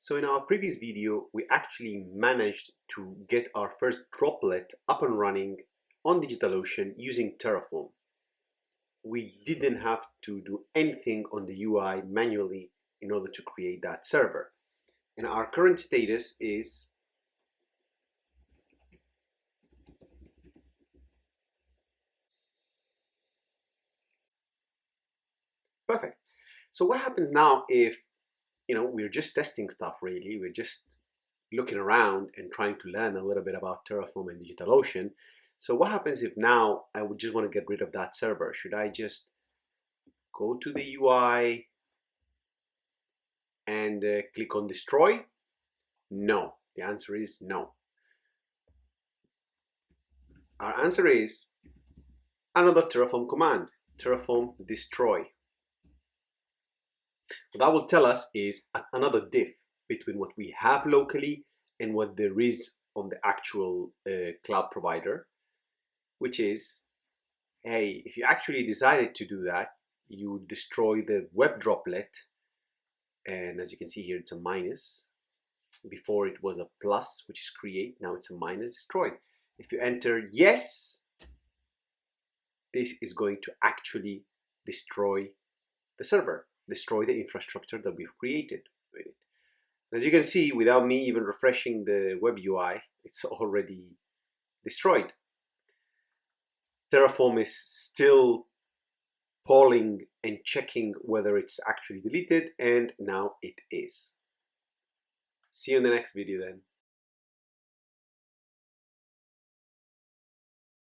So in our previous video, we actually managed to get our first droplet up and running on DigitalOcean using Terraform. We didn't have to do anything on the UI manually in order to create that server. And our current status is perfect. So what happens now if, we're just testing stuff really, we're just looking around and trying to learn a little bit about Terraform and DigitalOcean. So what happens if now I would just want to get rid of that server? Should I just go to the UI and click on destroy? No, the answer is no. Our answer is another Terraform command, Terraform destroy. What that will tell us is another diff between what we have locally and what there is on the actual cloud provider, which is, hey, if you actually decided to do that, you destroy the web droplet, and as you can see here, it's a minus. Before it was a plus, which is create, now it's a minus, destroy. If you enter yes, this is going to actually destroy the server, destroy the infrastructure that we've created with it. As you can see, without me even refreshing the web UI, it's already destroyed. Terraform is still polling and checking whether it's actually deleted, and now it is. See you in the next video then.